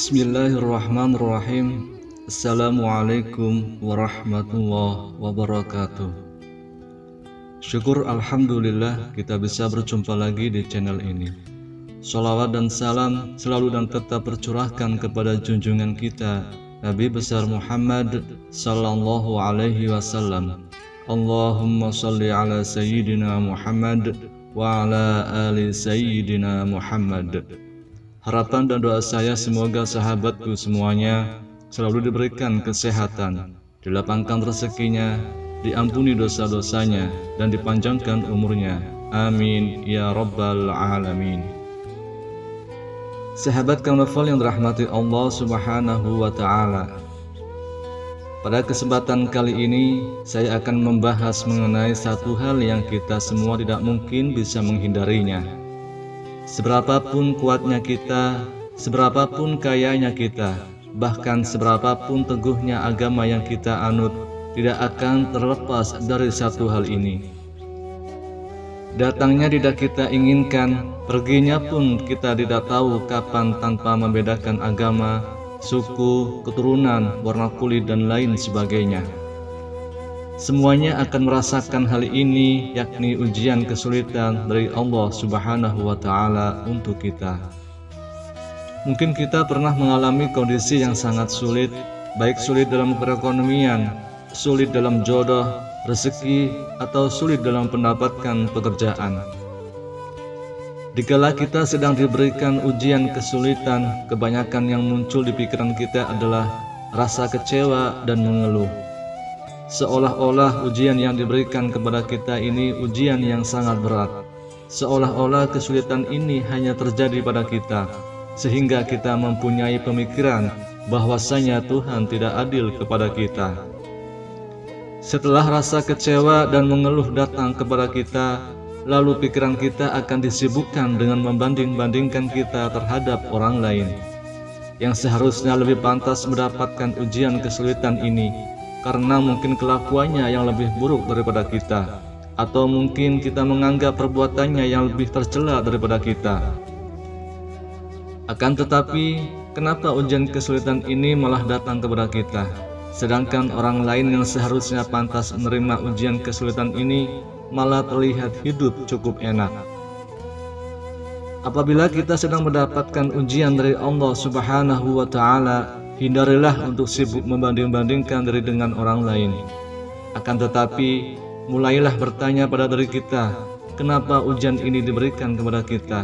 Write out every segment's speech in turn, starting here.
Bismillahirrahmanirrahim. Assalamualaikum warahmatullahi wabarakatuh. Syukur alhamdulillah kita bisa berjumpa lagi di channel ini. Sholawat dan salam selalu dan tetap tercurahkan kepada junjungan kita Nabi besar Muhammad sallallahu alaihi wasallam. Allahumma sholli ala sayyidina Muhammad wa ala ali sayyidina Muhammad. Harapan dan doa saya semoga sahabatku semuanya selalu diberikan kesehatan, dilapangkan rezekinya, diampuni dosa-dosanya, dan dipanjangkan umurnya. Amin ya rabbal alamin. Sahabat Karnaval yang dirahmati Allah subhanahu wa ta'ala, pada kesempatan kali ini saya akan membahas mengenai satu hal yang kita semua tidak mungkin bisa menghindarinya. Seberapapun kuatnya kita, seberapapun kayanya kita, bahkan seberapapun teguhnya agama yang kita anut, tidak akan terlepas dari satu hal ini. Datangnya tidak kita inginkan, perginya pun kita tidak tahu kapan tanpa membedakan agama, suku, keturunan, warna kulit, dan lain sebagainya. Semuanya akan merasakan hal ini, yakni ujian kesulitan dari Allah subhanahu wa ta'ala untuk kita. Mungkin kita pernah mengalami kondisi yang sangat sulit, baik sulit dalam perekonomian, sulit dalam jodoh, rezeki, atau sulit dalam mendapatkan pekerjaan. Dikala kita sedang diberikan ujian kesulitan, kebanyakan yang muncul di pikiran kita adalah rasa kecewa dan mengeluh. Seolah-olah ujian yang diberikan kepada kita ini ujian yang sangat berat. Seolah-olah kesulitan ini hanya terjadi pada kita, sehingga kita mempunyai pemikiran bahwasanya Tuhan tidak adil kepada kita. Setelah rasa kecewa dan mengeluh datang kepada kita, lalu pikiran kita akan disibukkan dengan membanding-bandingkan kita terhadap orang lain yang seharusnya lebih pantas mendapatkan ujian kesulitan ini, karena mungkin kelakuannya yang lebih buruk daripada kita, atau mungkin kita menganggap perbuatannya yang lebih tercela daripada kita. Akan tetapi, kenapa ujian kesulitan ini malah datang kepada kita, sedangkan orang lain yang seharusnya pantas menerima ujian kesulitan ini malah terlihat hidup cukup enak? Apabila kita sedang mendapatkan ujian dari Allah subhanahu wa ta'ala, hindarilah untuk sibuk membanding-bandingkan diri dengan orang lain. Akan tetapi, mulailah bertanya pada diri kita, kenapa ujian ini diberikan kepada kita?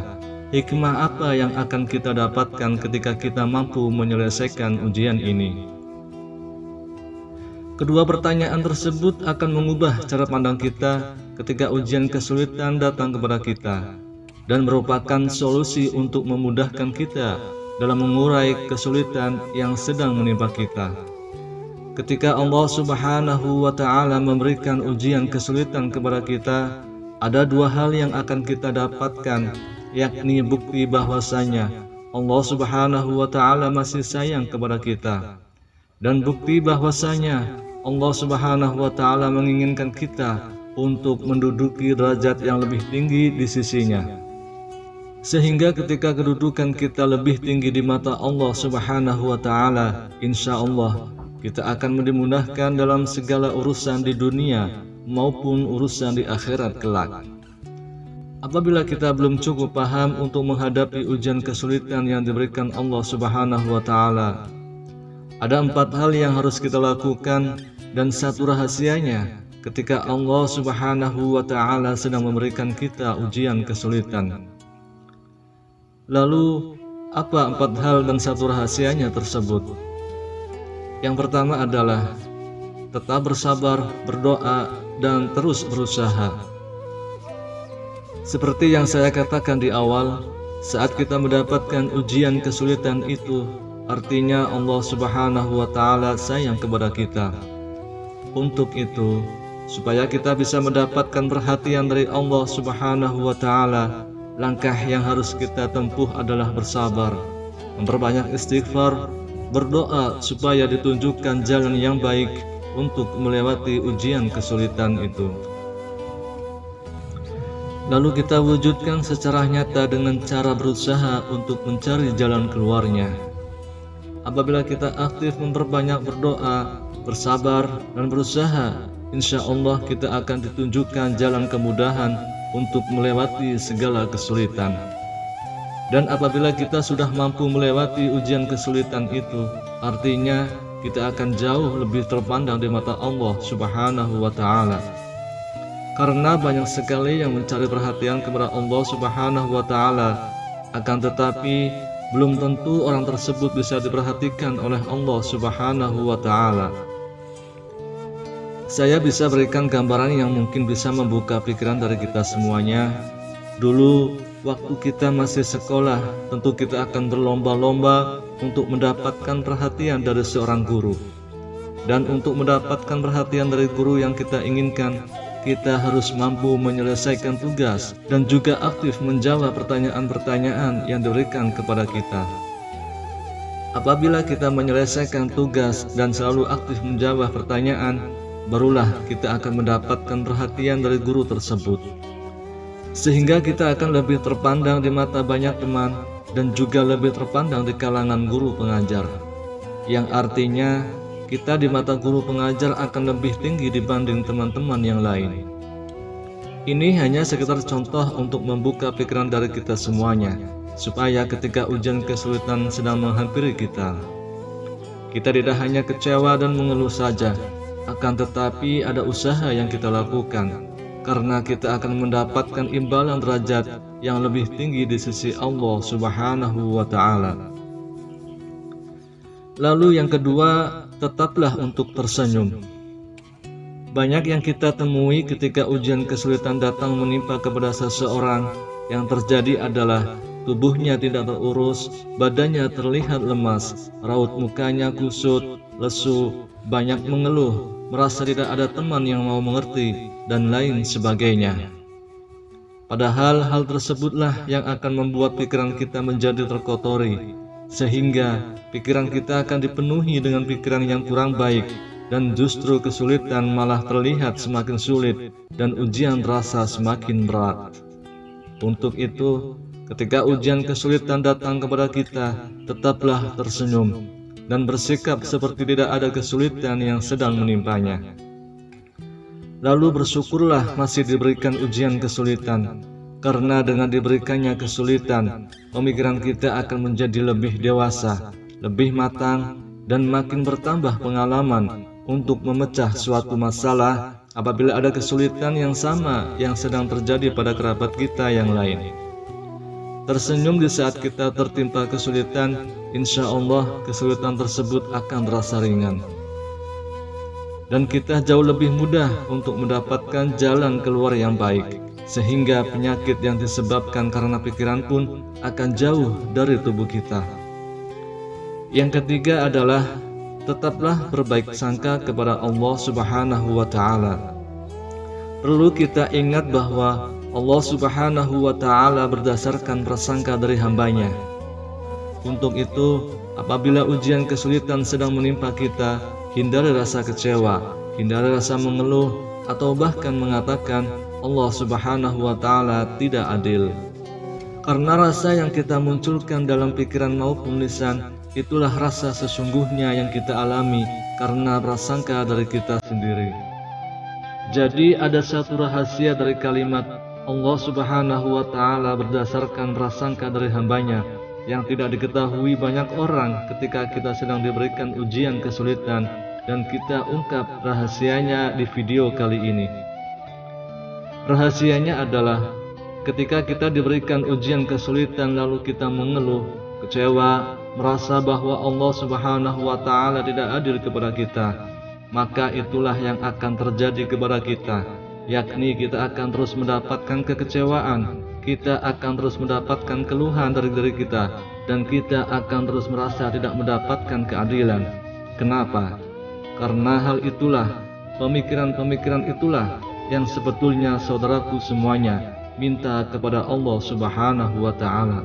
Hikmah apa yang akan kita dapatkan ketika kita mampu menyelesaikan ujian ini? Kedua pertanyaan tersebut akan mengubah cara pandang kita ketika ujian kesulitan datang kepada kita, dan merupakan solusi untuk memudahkan kita dalam mengurai kesulitan yang sedang menimpa kita. Ketika Allah subhanahu wa ta'ala memberikan ujian kesulitan kepada kita, ada dua hal yang akan kita dapatkan, yakni bukti bahwasanya Allah subhanahu wa ta'ala masih sayang kepada kita, dan bukti bahwasanya Allah subhanahu wa ta'ala menginginkan kita untuk menduduki derajat yang lebih tinggi di sisinya. Sehingga ketika kedudukan kita lebih tinggi di mata Allah subhanahu wa ta'ala, insya Allah kita akan dimudahkan dalam segala urusan di dunia maupun urusan di akhirat kelak. Apabila kita belum cukup paham untuk menghadapi ujian kesulitan yang diberikan Allah subhanahu wa ta'ala, ada 4 hal yang harus kita lakukan, dan satu rahasianya ketika Allah subhanahu wa ta'ala sedang memberikan kita ujian kesulitan. Lalu, apa 4 hal dan satu rahasianya tersebut? Yang pertama adalah tetap bersabar, berdoa, dan terus berusaha. Seperti yang saya katakan di awal, saat kita mendapatkan ujian kesulitan itu, artinya Allah subhanahu wa ta'ala sayang kepada kita. Untuk itu, supaya kita bisa mendapatkan perhatian dari Allah subhanahu wa ta'ala, langkah yang harus kita tempuh adalah bersabar, memperbanyak istighfar, berdoa supaya ditunjukkan jalan yang baik untuk melewati ujian kesulitan itu. Lalu kita wujudkan secara nyata dengan cara berusaha untuk mencari jalan keluarnya. apabila kita aktif memperbanyak berdoa, bersabar, dan berusaha, insya Allah kita akan ditunjukkan jalan kemudahan untuk melewati segala kesulitan. Dan apabila kita sudah mampu melewati ujian kesulitan itu, artinya kita akan jauh lebih terpandang di mata Allah Subhanahu wa Ta'ala. Karena banyak sekali yang mencari perhatian kepada Allah Subhanahu wa Ta'ala, akan tetapi belum tentu orang tersebut bisa diperhatikan oleh Allah Subhanahu wa Ta'ala. Saya bisa berikan gambaran yang mungkin bisa membuka pikiran dari kita semuanya. Dulu waktu kita masih sekolah, tentu kita akan berlomba-lomba untuk mendapatkan perhatian dari seorang guru. Dan untuk mendapatkan perhatian dari guru yang kita inginkan, kita harus mampu menyelesaikan tugas dan juga aktif menjawab pertanyaan-pertanyaan yang diberikan kepada kita. Apabila kita menyelesaikan tugas dan selalu aktif menjawab pertanyaan, barulah kita akan mendapatkan perhatian dari guru tersebut. Sehingga kita akan lebih terpandang di mata banyak teman dan juga lebih terpandang di kalangan guru pengajar, yang artinya kita di mata guru pengajar akan lebih tinggi dibanding teman-teman yang lain. Ini hanya sekedar contoh untuk membuka pikiran dari kita semuanya, supaya ketika ujian kesulitan sedang menghampiri kita, kita tidak hanya kecewa dan mengeluh saja, akan tetapi ada usaha yang kita lakukan, karena kita akan mendapatkan imbalan derajat yang lebih tinggi di sisi Allah Subhanahu wa Ta'ala. Lalu yang kedua, tetaplah untuk tersenyum. Banyak yang kita temui ketika ujian kesulitan datang menimpa kepada seseorang, yang terjadi adalah tubuhnya tidak terurus, badannya terlihat lemas, raut mukanya kusut, lesu, banyak mengeluh, merasa tidak ada teman yang mau mengerti, dan lain sebagainya. Padahal hal tersebutlah yang akan membuat pikiran kita menjadi terkotori, sehingga pikiran kita akan dipenuhi dengan pikiran yang kurang baik, dan justru kesulitan malah terlihat semakin sulit, dan ujian terasa semakin berat. Untuk itu, ketika ujian kesulitan datang kepada kita, tetaplah tersenyum dan bersikap seperti tidak ada kesulitan yang sedang menimpanya. Lalu bersyukurlah masih diberikan ujian kesulitan, karena dengan diberikannya kesulitan, pemikiran kita akan menjadi lebih dewasa, lebih matang, dan makin bertambah pengalaman untuk memecah suatu masalah apabila ada kesulitan yang sama yang sedang terjadi pada kerabat kita yang lain. Tersenyum di saat kita tertimpa kesulitan, insya Allah kesulitan tersebut akan terasa ringan, dan kita jauh lebih mudah untuk mendapatkan jalan keluar yang baik, sehingga penyakit yang disebabkan karena pikiran pun akan jauh dari tubuh kita. Yang ketiga adalah tetaplah berbaik sangka kepada Allah Subhanahu wa Ta'ala. Perlu kita ingat bahwa Allah Subhanahu wa Ta'ala berdasarkan prasangka dari hambanya. Untuk itu, apabila ujian kesulitan sedang menimpa kita, hindari rasa kecewa, hindari rasa mengeluh, atau bahkan mengatakan Allah Subhanahu wa Ta'ala tidak adil. Karena rasa yang kita munculkan dalam pikiran maupun lisan, itulah rasa sesungguhnya yang kita alami karena prasangka dari kita sendiri. Jadi ada satu rahasia dari kalimat Allah Subhanahu wa Ta'ala berdasarkan prasangka dari hambanya yang tidak diketahui banyak orang ketika kita sedang diberikan ujian kesulitan, dan kita ungkap rahasianya di video kali ini. Rahasianya adalah ketika kita diberikan ujian kesulitan lalu kita mengeluh, kecewa, merasa bahwa Allah Subhanahu wa Ta'ala tidak adil kepada kita, maka itulah yang akan terjadi kepada kita, yakni kita akan terus mendapatkan kekecewaan, kita akan terus mendapatkan keluhan dari diri kita, dan kita akan terus merasa tidak mendapatkan keadilan. Kenapa? Karena hal itulah, pemikiran-pemikiran itulah yang sebetulnya saudaraku semuanya minta kepada Allah Subhanahu wa Ta'ala.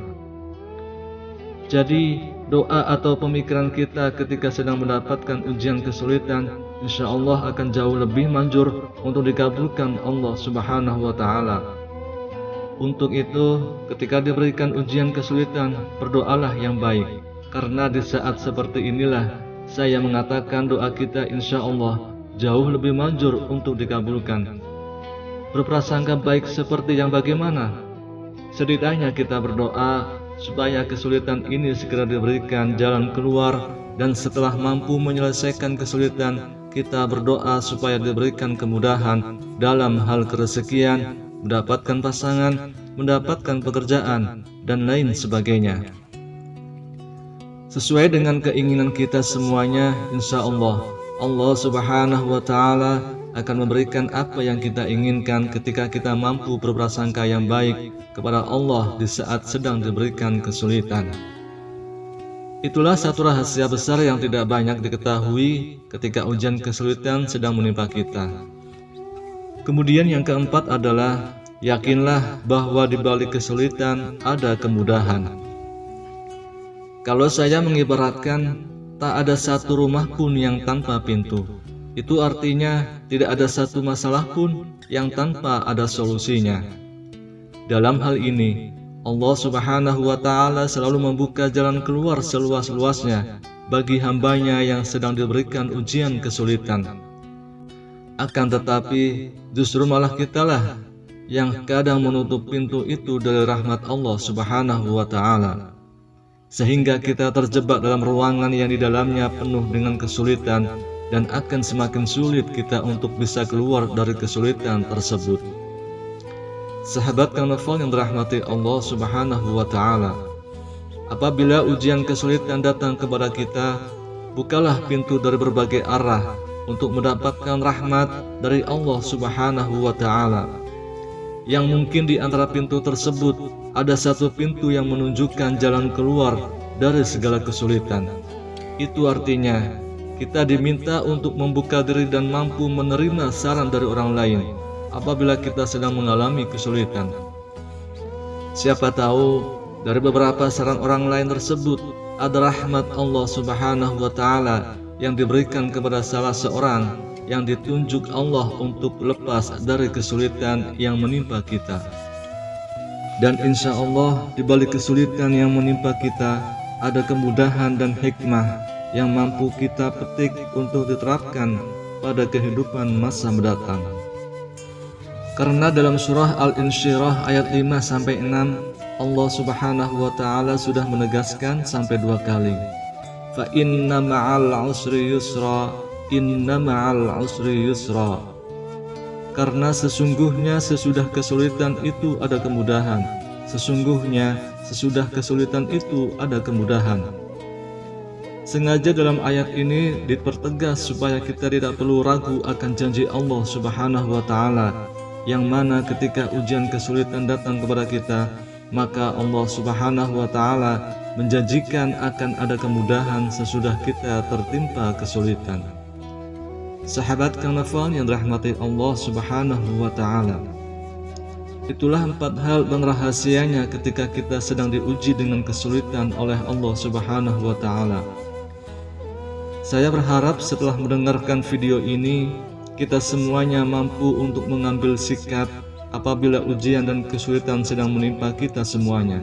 Jadi doa atau pemikiran kita ketika sedang mendapatkan ujian kesulitan, insya Allah akan jauh lebih manjur untuk dikabulkan Allah Subhanahu wa Ta'ala. Untuk itu, ketika diberikan ujian kesulitan, berdoalah yang baik, Karena di saat seperti inilah saya mengatakan doa kita insya Allah jauh lebih manjur untuk dikabulkan. Berprasangka baik seperti yang bagaimana? Setidaknya kita berdoa supaya kesulitan ini segera diberikan jalan keluar, dan setelah mampu menyelesaikan kesulitan, kita berdoa supaya diberikan kemudahan dalam hal kerezekian, mendapatkan pasangan, mendapatkan pekerjaan, dan lain sebagainya. Sesuai dengan keinginan kita semuanya, insya Allah, Allah Subhanahu wa Ta'ala akan memberikan apa yang kita inginkan ketika kita mampu berprasangka yang baik kepada Allah di saat sedang diberikan kesulitan. Itulah satu rahasia besar yang tidak banyak diketahui ketika ujian kesulitan sedang menimpa kita. Kemudian yang keempat adalah yakinlah bahwa di balik kesulitan ada kemudahan. Kalau saya mengibaratkan, tak ada satu rumah pun yang tanpa pintu. Itu artinya tidak ada satu masalah pun yang tanpa ada solusinya. Dalam hal ini, Allah Subhanahu wa Ta'ala selalu membuka jalan keluar seluas-luasnya bagi hambanya yang sedang diberikan ujian kesulitan. Akan tetapi, justru malah kitalah yang kadang menutup pintu itu dari rahmat Allah Subhanahu wa Ta'ala, sehingga kita terjebak dalam ruangan yang di dalamnya penuh dengan kesulitan, dan akan semakin sulit kita untuk bisa keluar dari kesulitan tersebut. Sahabat Karnaval yang dirahmati Allah Subhanahu wa Ta'ala, apabila ujian kesulitan datang kepada kita, bukalah pintu dari berbagai arah untuk mendapatkan rahmat dari Allah Subhanahu wa Ta'ala. Yang mungkin di antara pintu tersebut ada satu pintu yang menunjukkan jalan keluar dari segala kesulitan. Itu artinya kita diminta untuk membuka diri dan mampu menerima saran dari orang lain apabila kita sedang mengalami kesulitan. Siapa tahu dari beberapa saran orang lain tersebut ada rahmat Allah Subhanahu wa Ta'ala yang diberikan kepada salah seorang yang ditunjuk Allah untuk lepas dari kesulitan yang menimpa kita. Dan insya Allah di balik kesulitan yang menimpa kita ada kemudahan dan hikmah yang mampu kita petik untuk diterapkan pada kehidupan masa mendatang. Karena dalam surah Al-Insyirah ayat 5-6 Allah Subhanahu wa Ta'ala sudah menegaskan sampai 2 kali, fa inna ma'al usri yusra, inna ma'al usri yusra. Karena sesungguhnya sesudah kesulitan itu ada kemudahan. Sesungguhnya sesudah kesulitan itu ada kemudahan. Sengaja dalam ayat ini dipertegas supaya kita tidak perlu ragu akan janji Allah Subhanahu wa Ta'ala, yang mana ketika ujian kesulitan datang kepada kita, maka Allah Subhanahu wa Ta'ala menjanjikan akan ada kemudahan sesudah kita tertimpa kesulitan. Sahabat Karnaval yang dirahmati Allah Subhanahu wa Ta'ala, itulah 4 hal dan rahasianya ketika kita sedang diuji dengan kesulitan oleh Allah Subhanahu wa Ta'ala. Saya berharap setelah mendengarkan video ini, kita semuanya mampu untuk mengambil sikap apabila ujian dan kesulitan sedang menimpa kita semuanya.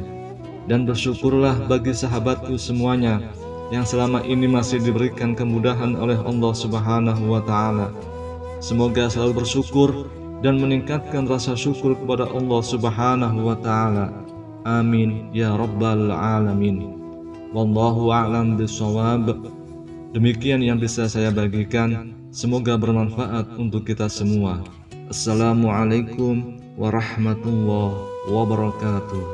Dan bersyukurlah bagi sahabatku semuanya yang selama ini masih diberikan kemudahan oleh Allah Subhanahu wa Ta'ala. Semoga selalu bersyukur dan meningkatkan rasa syukur kepada Allah Subhanahu wa Ta'ala. Amin ya rabbal alamin. Wallahu a'lam bishawab. Demikian yang bisa saya bagikan. Semoga bermanfaat untuk kita semua. Assalamualaikum warahmatullahi wabarakatuh.